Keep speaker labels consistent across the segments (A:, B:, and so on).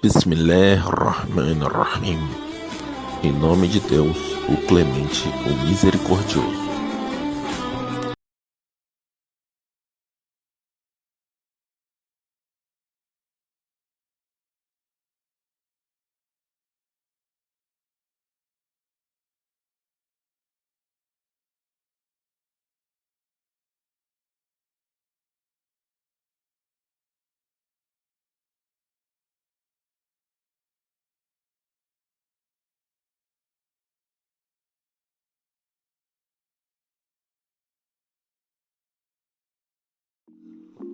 A: Bismillahirrahmanirrahim. Em nome de Deus, o Clemente, o Misericordioso.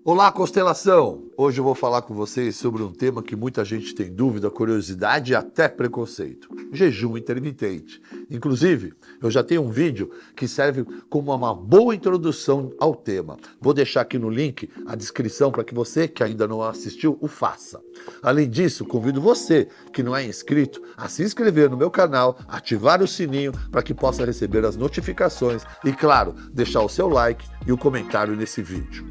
B: Olá, constelação! Hoje eu vou falar com vocês sobre um tema que muita gente tem dúvida, curiosidade e até preconceito: jejum intermitente. Inclusive, eu já tenho um vídeo que serve como uma boa introdução ao tema. Vou deixar aqui no link a descrição para que você que ainda não assistiu o faça. Além disso, convido você que não é inscrito a se inscrever no meu canal, ativar o sininho para que possa receber as notificações e, claro, deixar o seu like e o comentário nesse vídeo.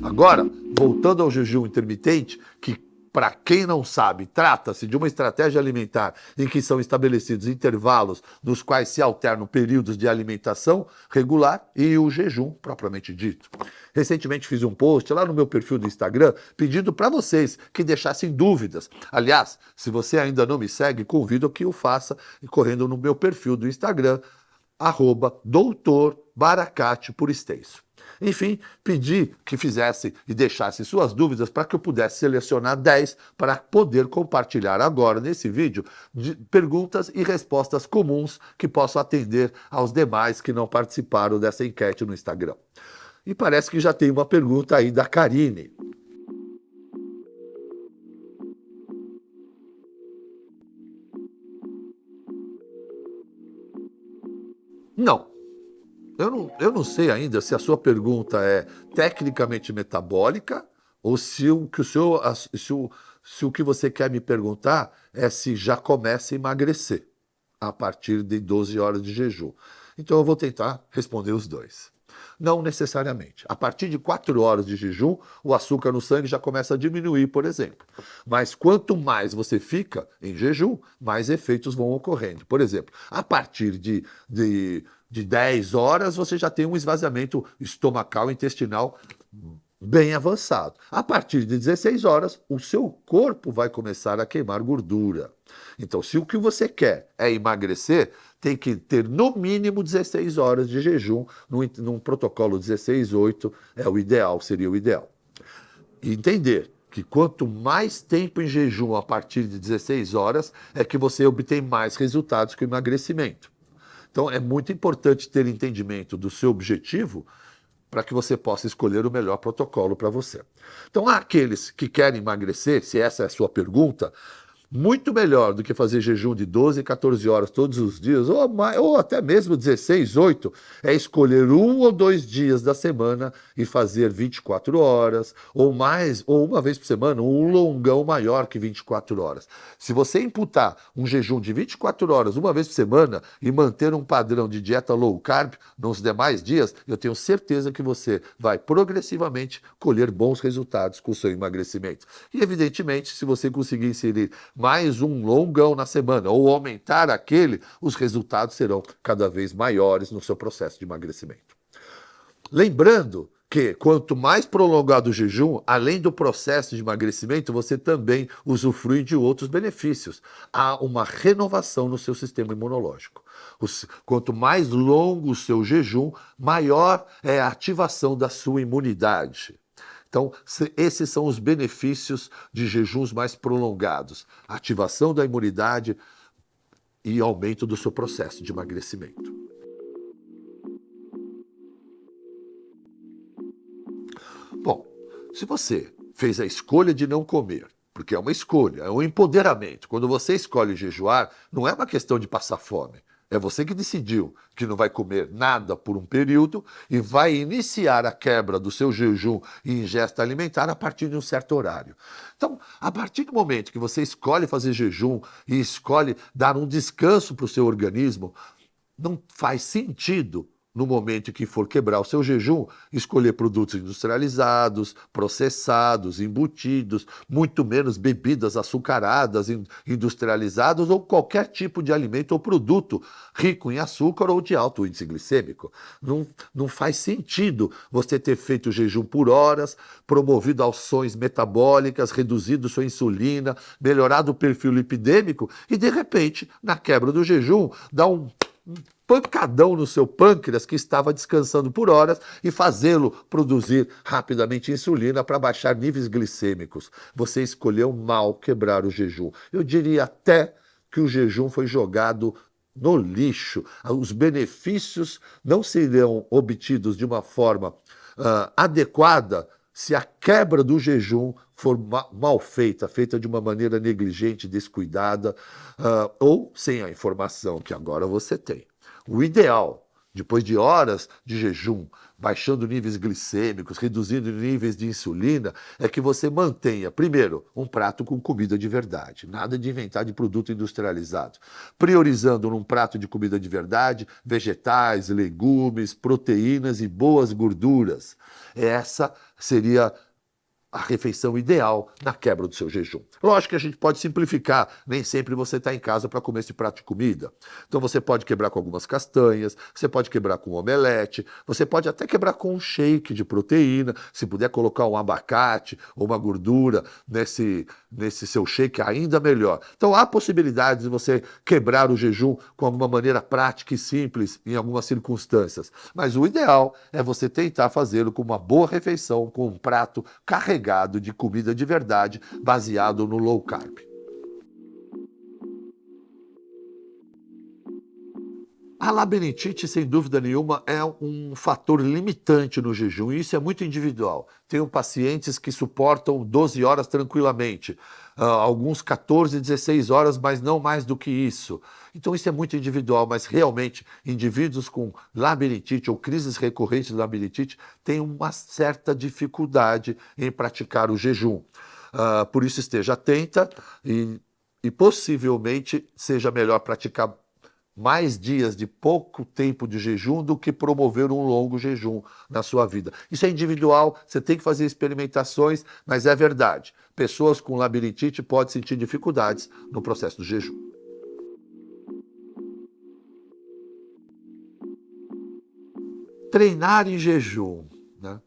B: Agora, voltando ao jejum intermitente, que, para quem não sabe, trata-se de uma estratégia alimentar em que são estabelecidos intervalos nos quais se alternam períodos de alimentação regular e o jejum propriamente dito. Recentemente fiz um post lá no meu perfil do Instagram pedindo para vocês que deixassem dúvidas. Aliás, se você ainda não me segue, convido que o faça correndo no meu perfil do Instagram, @doutorbaracate por extenso. Enfim, pedi que fizesse e deixasse suas dúvidas para que eu pudesse selecionar 10 para poder compartilhar agora nesse vídeo de perguntas e respostas comuns que possam atender aos demais que não participaram dessa enquete no Instagram. E parece que já tem uma pergunta aí da Karine. Não. Eu não sei ainda se a sua pergunta é tecnicamente metabólica ou se o que, se o que você quer me perguntar é se já começa a emagrecer a partir de 12 horas de jejum. Então eu vou tentar responder os dois. Não necessariamente. A partir de 4 horas de jejum, o açúcar no sangue já começa a diminuir, por exemplo. Mas quanto mais você fica em jejum, mais efeitos vão ocorrendo. Por exemplo, a partir de 10 horas, você já tem um esvaziamento estomacal, intestinal bem avançado. A partir de 16 horas, o seu corpo vai começar a queimar gordura. Então, se o que você quer é emagrecer, tem que ter no mínimo 16 horas de jejum, num protocolo 16/8 é o ideal, seria o ideal. E entender que quanto mais tempo em jejum a partir de 16 horas, é que você obtém mais resultados com o emagrecimento. Então, é muito importante ter entendimento do seu objetivo para que você possa escolher o melhor protocolo para você. Então, há aqueles que querem emagrecer, se essa é a sua pergunta, muito melhor do que fazer jejum de 12, 14 horas todos os dias, ou até mesmo 16/8, é escolher 1 ou 2 dias da semana e fazer 24 horas, ou mais, ou uma vez por semana, um longão maior que 24 horas. Se você imputar um jejum de 24 horas uma vez por semana e manter um padrão de dieta low carb nos demais dias, eu tenho certeza que você vai progressivamente colher bons resultados com o seu emagrecimento. E, evidentemente, se você conseguir inserir mais um longão na semana, ou aumentar aquele, os resultados serão cada vez maiores no seu processo de emagrecimento. Lembrando que quanto mais prolongado o jejum, além do processo de emagrecimento, você também usufrui de outros benefícios. Há uma renovação no seu sistema imunológico. Quanto mais longo o seu jejum, maior é a ativação da sua imunidade. Então, esses são os benefícios de jejuns mais prolongados: ativação da imunidade e aumento do seu processo de emagrecimento. Bom, se você fez a escolha de não comer, porque é uma escolha, é um empoderamento. Quando você escolhe jejuar, não é uma questão de passar fome. É você que decidiu que não vai comer nada por um período e vai iniciar a quebra do seu jejum e ingesta alimentar a partir de um certo horário. Então, a partir do momento que você escolhe fazer jejum e escolhe dar um descanso para o seu organismo, não faz sentido no momento em que for quebrar o seu jejum, escolher produtos industrializados, processados, embutidos, muito menos bebidas açucaradas, industrializadas ou qualquer tipo de alimento ou produto rico em açúcar ou de alto índice glicêmico. Não faz sentido você ter feito jejum por horas, promovido ações metabólicas, reduzido sua insulina, melhorado o perfil lipidêmico e, de repente, na quebra do jejum, dá um pancadão no seu pâncreas que estava descansando por horas e fazê-lo produzir rapidamente insulina para baixar níveis glicêmicos. Você escolheu mal quebrar o jejum. Eu diria até que o jejum foi jogado no lixo. Os benefícios não serão obtidos de uma forma adequada se a quebra do jejum for mal feita, feita de uma maneira negligente, descuidada, ou sem a informação que agora você tem. O ideal, depois de horas de jejum, baixando níveis glicêmicos, reduzindo níveis de insulina, é que você mantenha, primeiro, um prato com comida de verdade, nada de inventar de produto industrializado. Priorizando num prato de comida de verdade, vegetais, legumes, proteínas e boas gorduras. Essa seria a refeição ideal na quebra do seu jejum. Lógico que a gente pode simplificar, nem sempre você está em casa para comer esse prato de comida. Então você pode quebrar com algumas castanhas, você pode quebrar com um omelete, você pode até quebrar com um shake de proteína, se puder colocar um abacate ou uma gordura nesse seu shake, ainda melhor. Então há possibilidades de você quebrar o jejum com alguma maneira prática e simples em algumas circunstâncias. Mas o ideal é você tentar fazê-lo com uma boa refeição, com um prato carregado de comida de verdade, baseado no low carb. A labirintite, sem dúvida nenhuma, é um fator limitante no jejum, e isso é muito individual. Tenho pacientes que suportam 12 horas tranquilamente, alguns 14, 16 horas, mas não mais do que isso. Então isso é muito individual, mas realmente indivíduos com labirintite ou crises recorrentes de labirintite têm uma certa dificuldade em praticar o jejum. Por isso esteja atenta e possivelmente seja melhor praticar mais dias de pouco tempo de jejum do que promover um longo jejum na sua vida. Isso é individual, você tem que fazer experimentações, mas é verdade. Pessoas com labirintite podem sentir dificuldades no processo do jejum. Treinar em jejum, né?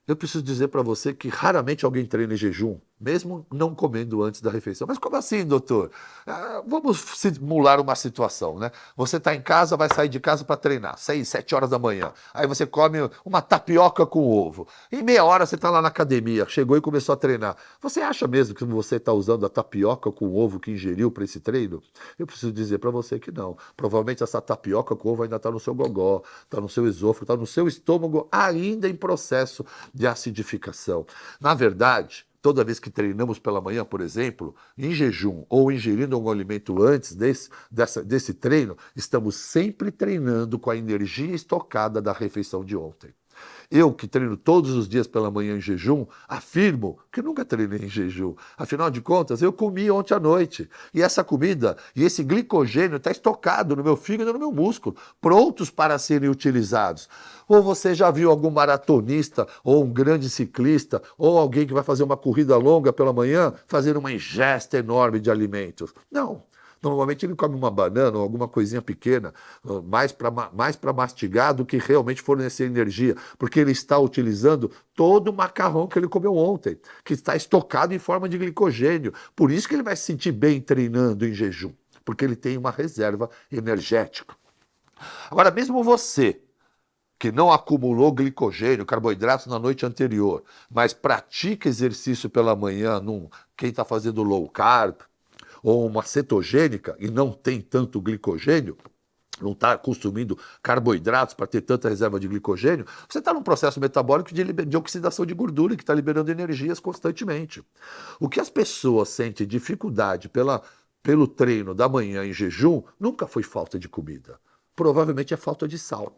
B: Eu preciso dizer para você que raramente alguém treina em jejum, mesmo não comendo antes da refeição. Mas como assim, doutor? Vamos simular uma situação, né? Você está em casa, vai sair de casa para treinar, 6, 7 horas da manhã. Aí você come uma tapioca com ovo. Em meia hora você está lá na academia, chegou e começou a treinar. Você acha mesmo que você está usando a tapioca com ovo que ingeriu para esse treino? Eu preciso dizer para você que não. Provavelmente essa tapioca com ovo ainda está no seu gogó, está no seu esôfago, está no seu estômago, ainda em processo de acidificação. Na verdade, toda vez que treinamos pela manhã, por exemplo, em jejum ou ingerindo algum alimento antes desse treino, estamos sempre treinando com a energia estocada da refeição de ontem. Eu, que treino todos os dias pela manhã em jejum, afirmo que nunca treinei em jejum. Afinal de contas, eu comi ontem à noite. E essa comida e esse glicogênio está estocado no meu fígado e no meu músculo, prontos para serem utilizados. Ou você já viu algum maratonista, ou um grande ciclista, ou alguém que vai fazer uma corrida longa pela manhã, fazer uma ingesta enorme de alimentos? Não. Normalmente ele come uma banana ou alguma coisinha pequena, mais para mastigar do que realmente fornecer energia, porque ele está utilizando todo o macarrão que ele comeu ontem, que está estocado em forma de glicogênio. Por isso que ele vai se sentir bem treinando em jejum, porque ele tem uma reserva energética. Agora, mesmo você, que não acumulou glicogênio, carboidratos na noite anterior, mas pratica exercício pela manhã, quem está fazendo low carb, ou uma cetogênica e não tem tanto glicogênio, não está consumindo carboidratos para ter tanta reserva de glicogênio, você está num processo metabólico de oxidação de gordura que está liberando energias constantemente. O que as pessoas sentem dificuldade pelo treino da manhã em jejum nunca foi falta de comida. Provavelmente é falta de sal.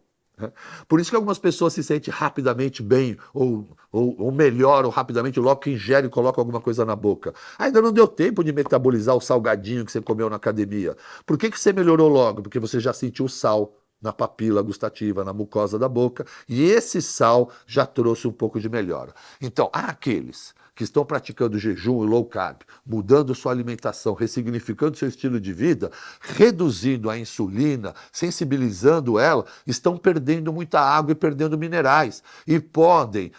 B: Por isso que algumas pessoas se sentem rapidamente bem, ou melhoram rapidamente logo que ingere e coloca alguma coisa na boca. Ainda não deu tempo de metabolizar o salgadinho que você comeu na academia. Por que você melhorou logo? Porque você já sentiu sal na papila gustativa, na mucosa da boca, e esse sal já trouxe um pouco de melhora. Então, há aqueles que estão praticando jejum e low carb, mudando sua alimentação, ressignificando seu estilo de vida, reduzindo a insulina, sensibilizando ela, estão perdendo muita água e perdendo minerais. E podem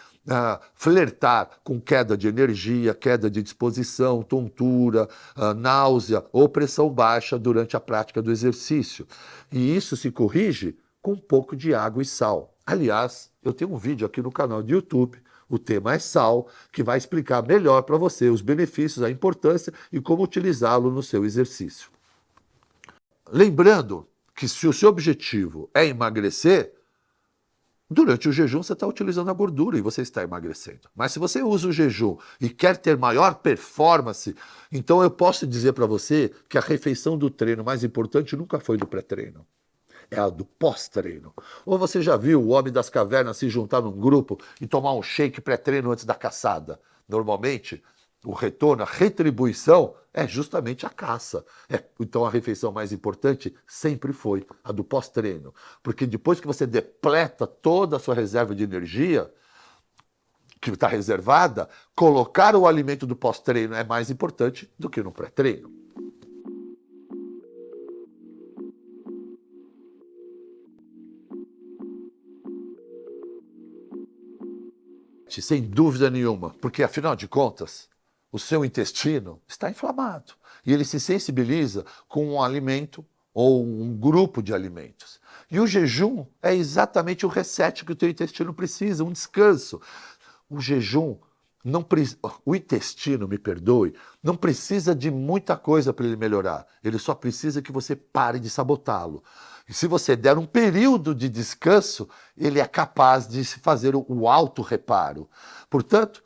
B: flertar com queda de energia, queda de disposição, tontura, náusea ou pressão baixa durante a prática do exercício. E isso se corrige com um pouco de água e sal. Aliás, eu tenho um vídeo aqui no canal do YouTube, o tema é sal, que vai explicar melhor para você os benefícios, a importância e como utilizá-lo no seu exercício. Lembrando que se o seu objetivo é emagrecer, durante o jejum você está utilizando a gordura e você está emagrecendo. Mas se você usa o jejum e quer ter maior performance, então eu posso dizer para você que a refeição do treino mais importante nunca foi do pré-treino. É a do pós-treino. Ou você já viu o homem das cavernas se juntar num grupo e tomar um shake pré-treino antes da caçada? Normalmente, o retorno, a retribuição é justamente a caça. Então a refeição mais importante sempre foi a do pós-treino. Porque depois que você depleta toda a sua reserva de energia, que está reservada, colocar o alimento do pós-treino é mais importante do que no pré-treino. Sem dúvida nenhuma, porque afinal de contas, o seu intestino está inflamado e ele se sensibiliza com um alimento ou um grupo de alimentos. E o jejum é exatamente o reset que o teu intestino precisa, um descanso. O jejum, o intestino, me perdoe, não precisa de muita coisa para ele melhorar. Ele só precisa que você pare de sabotá-lo. E se você der um período de descanso, ele é capaz de fazer o auto-reparo. Portanto,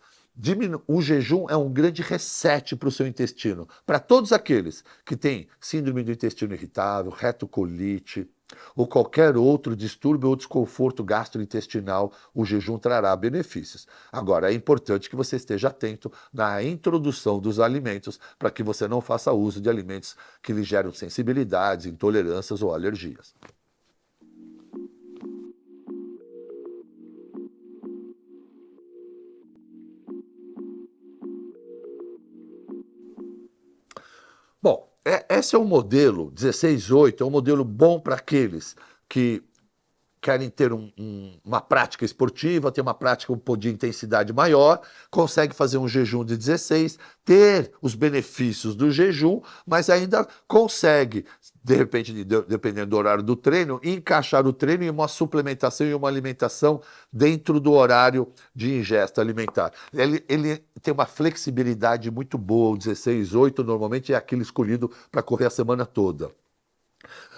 B: o jejum é um grande reset para o seu intestino. Para todos aqueles que têm síndrome do intestino irritável, retocolite, ou qualquer outro distúrbio ou desconforto gastrointestinal, o jejum trará benefícios. Agora, é importante que você esteja atento na introdução dos alimentos para que você não faça uso de alimentos que lhe geram sensibilidades, intolerâncias ou alergias. Bom, esse é um modelo 16/8, é um modelo bom para aqueles que querem ter uma prática esportiva, ter uma prática um pouco de intensidade maior, consegue fazer um jejum de 16, ter os benefícios do jejum, mas ainda consegue, de repente, dependendo do horário do treino, encaixar o treino em uma suplementação e uma alimentação dentro do horário de ingesta alimentar. Ele tem uma flexibilidade muito boa, o 16/8 normalmente é aquele escolhido para correr a semana toda.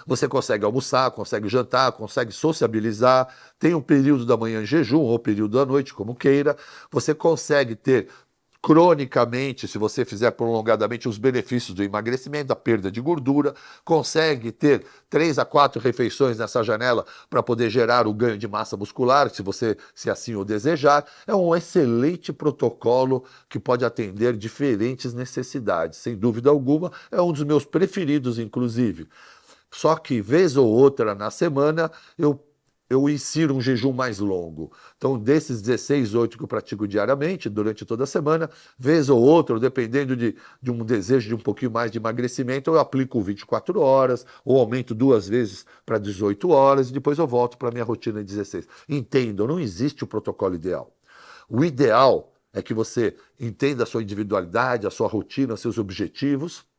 B: Você consegue almoçar, consegue jantar, consegue sociabilizar, tem um período da manhã em jejum ou período da noite, como queira. Você consegue ter cronicamente, se você fizer prolongadamente, os benefícios do emagrecimento, da perda de gordura, consegue ter 3 a 4 refeições nessa janela para poder gerar o ganho de massa muscular, se assim o desejar. É um excelente protocolo que pode atender diferentes necessidades. Sem dúvida alguma, é um dos meus preferidos, inclusive. Só que, vez ou outra na semana, eu insiro um jejum mais longo. Então, desses 16/8 que eu pratico diariamente, durante toda a semana, vez ou outra, dependendo de um desejo de um pouquinho mais de emagrecimento, eu aplico 24 horas, ou aumento 2 vezes para 18 horas, e depois eu volto para a minha rotina de 16. Entendam, não existe o protocolo ideal. O ideal é que você entenda a sua individualidade, a sua rotina, seus objetivos,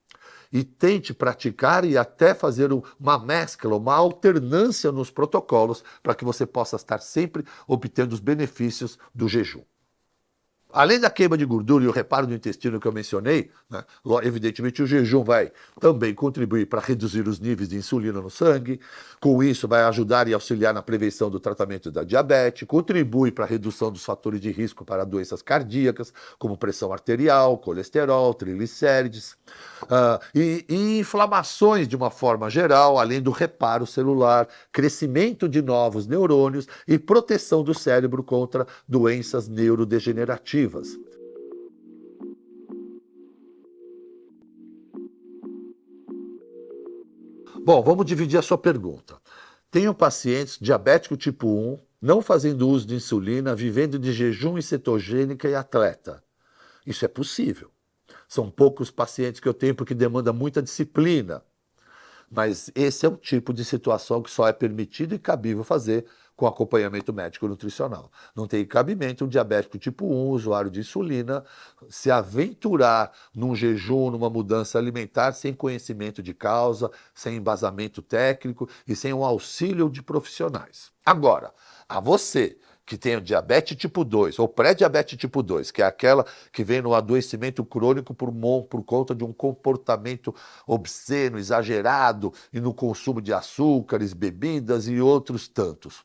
B: e tente praticar e até fazer uma mescla, uma alternância nos protocolos para que você possa estar sempre obtendo os benefícios do jejum. Além da queima de gordura e o reparo do intestino que eu mencionei, né, evidentemente o jejum vai também contribuir para reduzir os níveis de insulina no sangue. Com isso, vai ajudar e auxiliar na prevenção do tratamento da diabetes, contribui para a redução dos fatores de risco para doenças cardíacas, como pressão arterial, colesterol, triglicérides, e inflamações de uma forma geral, além do reparo celular, crescimento de novos neurônios e proteção do cérebro contra doenças neurodegenerativas. Bom, vamos dividir a sua pergunta. Tenho pacientes diabético tipo 1, não fazendo uso de insulina, vivendo de jejum e cetogênica e atleta. Isso é possível. São poucos pacientes que eu tenho porque demanda muita disciplina. Mas esse é um tipo de situação que só é permitido e cabível fazer com acompanhamento médico nutricional. Não tem cabimento um diabético tipo 1, usuário de insulina, se aventurar num jejum, numa mudança alimentar, sem conhecimento de causa, sem embasamento técnico e sem um auxílio de profissionais. Agora, a você que tem o diabetes tipo 2 ou pré-diabetes tipo 2, que é aquela que vem no adoecimento crônico por conta de um comportamento obsceno, exagerado e no consumo de açúcares, bebidas e outros tantos.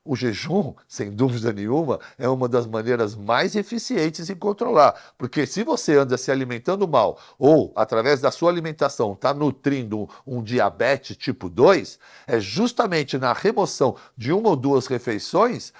B: O jejum, sem dúvida nenhuma, é uma das maneiras mais eficientes em controlar, porque se você anda se alimentando mal ou, através da sua alimentação, está nutrindo um diabetes tipo 2, é justamente na remoção de uma ou duas refeições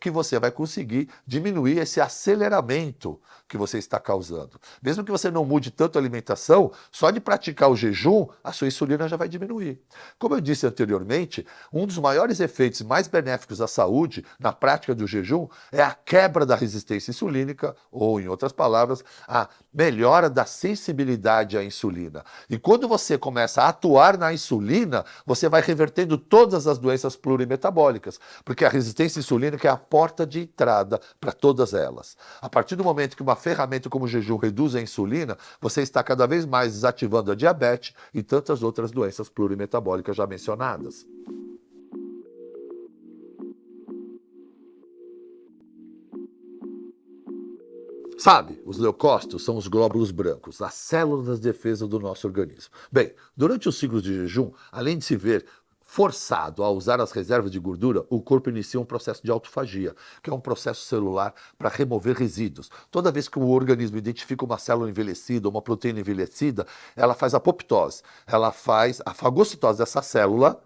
B: que você vai conseguir diminuir esse aceleramento que você está causando. Mesmo que você não mude tanto a alimentação, só de praticar o jejum, a sua insulina já vai diminuir. Como eu disse anteriormente, um dos maiores efeitos mais benéficos à saúde na prática do jejum é a quebra da resistência insulínica, ou, em outras palavras, a melhora da sensibilidade à insulina. E quando você começa a atuar na insulina, você vai revertendo todas as doenças plurimetabólicas, porque a resistência insulínica é a porta de entrada para todas elas. A partir do momento que uma ferramenta como o jejum reduz a insulina, você está cada vez mais desativando a diabetes e tantas outras doenças plurimetabólicas já mencionadas. Sabe, os leucócitos são os glóbulos brancos, as células de defesa do nosso organismo. Bem, durante os ciclos de jejum, além de se ver forçado a usar as reservas de gordura, o corpo inicia um processo de autofagia, que é um processo celular para remover resíduos. Toda vez que o organismo identifica uma célula envelhecida, uma proteína envelhecida, ela faz apoptose, ela faz a fagocitose dessa célula,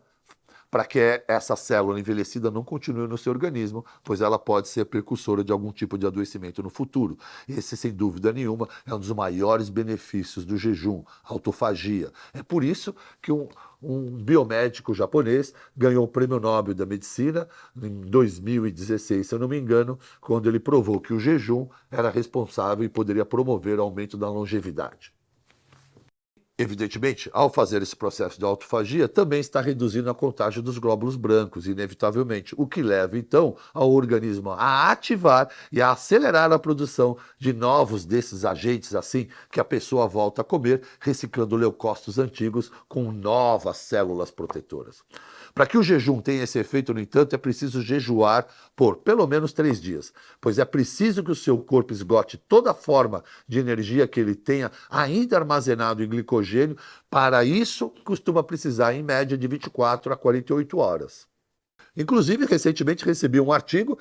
B: para que essa célula envelhecida não continue no seu organismo, pois ela pode ser precursora de algum tipo de adoecimento no futuro. Esse, sem dúvida nenhuma, é um dos maiores benefícios do jejum, a autofagia. É por isso que um biomédico japonês ganhou o Prêmio Nobel da Medicina em 2016, se eu não me engano, quando ele provou que o jejum era responsável e poderia promover o aumento da longevidade. Evidentemente, ao fazer esse processo de autofagia, também está reduzindo a contagem dos glóbulos brancos, inevitavelmente, o que leva, então, ao organismo a ativar e a acelerar a produção de novos desses agentes, assim que a pessoa volta a comer, reciclando leucócitos antigos com novas células protetoras. Para que o jejum tenha esse efeito, no entanto, é preciso jejuar por pelo menos 3 dias, pois é preciso que o seu corpo esgote toda a forma de energia que ele tenha ainda armazenado em glicogênio. Para isso, costuma precisar, em média, de 24 a 48 horas. Inclusive, recentemente recebi um artigo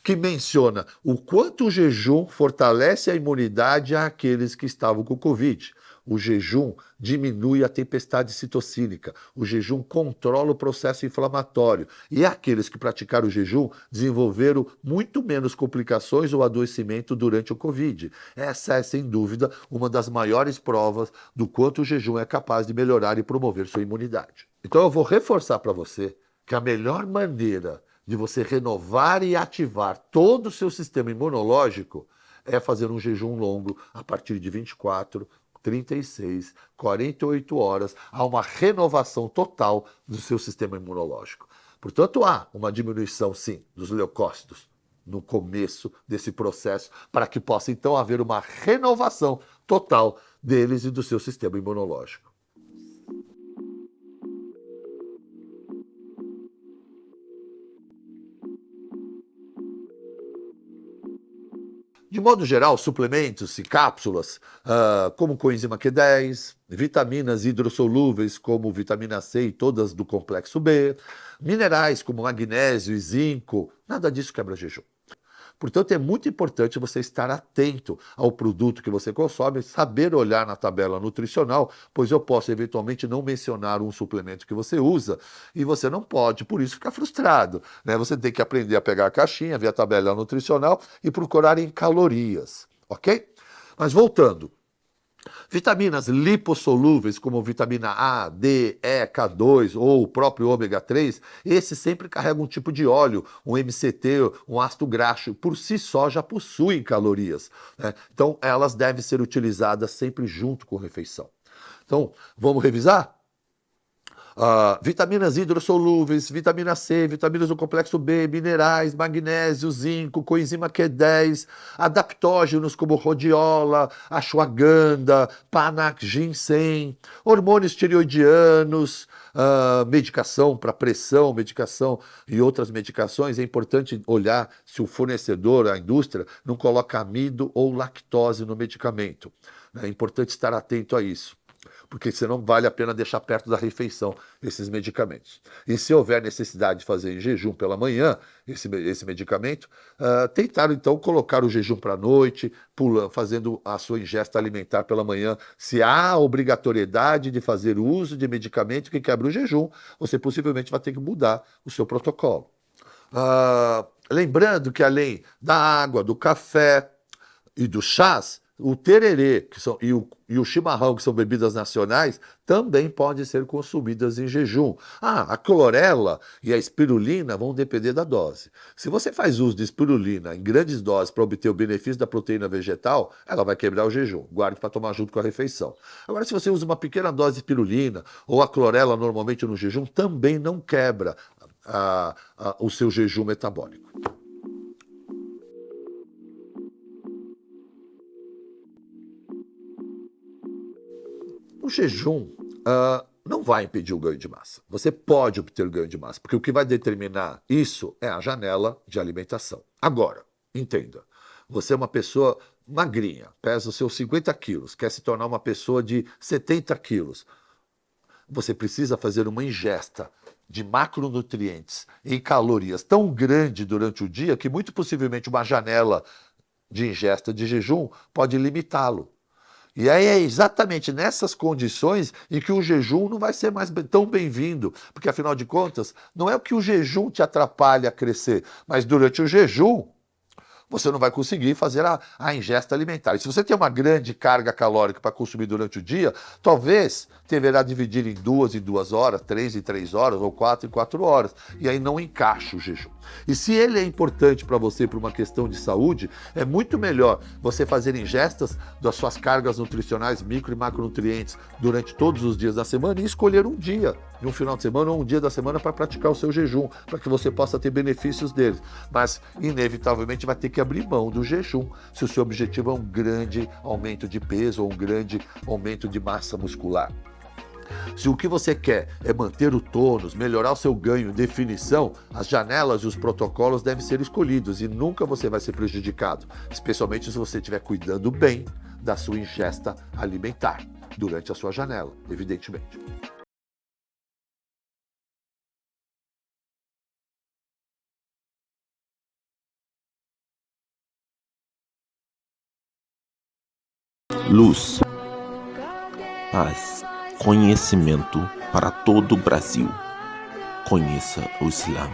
B: que menciona o quanto o jejum fortalece a imunidade àqueles que estavam com Covid. O jejum diminui a tempestade citocínica, o jejum controla o processo inflamatório e aqueles que praticaram o jejum desenvolveram muito menos complicações ou adoecimento durante o Covid. Essa é, sem dúvida, uma das maiores provas do quanto o jejum é capaz de melhorar e promover sua imunidade. Então eu vou reforçar para você que a melhor maneira de você renovar e ativar todo o seu sistema imunológico é fazer um jejum longo a partir de 24, 36, 48 horas, há uma renovação total do seu sistema imunológico. Portanto, há uma diminuição, sim, dos leucócitos no começo desse processo, para que possa, então, haver uma renovação total deles e do seu sistema imunológico. De modo geral, suplementos e cápsulas, como coenzima Q10, vitaminas hidrossolúveis como vitamina C e todas do complexo B, minerais como magnésio e zinco, nada disso quebra jejum. Portanto, é muito importante você estar atento ao produto que você consome, saber olhar na tabela nutricional, pois eu posso eventualmente não mencionar um suplemento que você usa e você não pode, por isso, ficar frustrado, né? Você tem que aprender a pegar a caixinha, ver a tabela nutricional e procurar em calorias, ok? Mas voltando, Vitaminas lipossolúveis, como vitamina A, D, E, K2 ou o próprio ômega 3, esses sempre carregam um tipo de óleo, um MCT, um ácido graxo, por si só já possuem calorias, né? Então elas devem ser utilizadas sempre junto com a refeição. Então, vamos revisar? Vitaminas hidrossolúveis, vitamina C, vitaminas do complexo B, minerais, magnésio, zinco, coenzima Q10, adaptógenos como rhodiola, ashwagandha, panax, ginseng, hormônios tireoidianos, medicação para pressão, medicação e outras medicações. É importante olhar se o fornecedor, a indústria, não coloca amido ou lactose no medicamento. É importante estar atento a isso, porque senão vale a pena deixar perto da refeição esses medicamentos. E se houver necessidade de fazer em jejum pela manhã esse medicamento, tentar então colocar o jejum para a noite, fazendo a sua ingesta alimentar pela manhã. Se há obrigatoriedade de fazer uso de medicamento que quebra o jejum, você possivelmente vai ter que mudar o seu protocolo. Lembrando que além da água, do café e dos chás, o tererê e o chimarrão, que são bebidas nacionais, também podem ser consumidas em jejum. A clorela e a espirulina vão depender da dose. Se você faz uso de espirulina em grandes doses para obter o benefício da proteína vegetal, ela vai quebrar o jejum. Guarde para tomar junto com a refeição. Agora, se você usa uma pequena dose de espirulina ou a clorela normalmente no jejum, também não quebra o seu jejum metabólico. O jejum não vai impedir o ganho de massa. Você pode obter ganho de massa, porque o que vai determinar isso é a janela de alimentação. Agora, entenda, você é uma pessoa magrinha, pesa os seus 50 quilos, quer se tornar uma pessoa de 70 quilos. Você precisa fazer uma ingesta de macronutrientes e calorias tão grande durante o dia que muito possivelmente uma janela de ingesta de jejum pode limitá-lo. E aí é exatamente nessas condições em que o jejum não vai ser mais tão bem-vindo, porque afinal de contas, não é o que o jejum te atrapalha a crescer, mas durante o jejum você não vai conseguir fazer a ingesta alimentar. E se você tem uma grande carga calórica para consumir durante o dia, talvez deverá dividir em 2 horas, 3 em 3 horas ou 4 em 4 horas. E aí não encaixa o jejum. E se ele é importante para você por uma questão de saúde, é muito melhor você fazer ingestas das suas cargas nutricionais, micro e macronutrientes durante todos os dias da semana e escolher um dia, um final de semana ou um dia da semana para praticar o seu jejum, para que você possa ter benefícios dele. Mas, inevitavelmente, vai ter que abrir mão do jejum se o seu objetivo é um grande aumento de peso ou um grande aumento de massa muscular. Se o que você quer é manter o tônus, melhorar o seu ganho e definição, as janelas e os protocolos devem ser escolhidos e nunca você vai ser prejudicado, especialmente se você estiver cuidando bem da sua ingesta alimentar durante a sua janela, evidentemente.
A: Luz, paz, conhecimento para todo o Brasil. Conheça o Islã.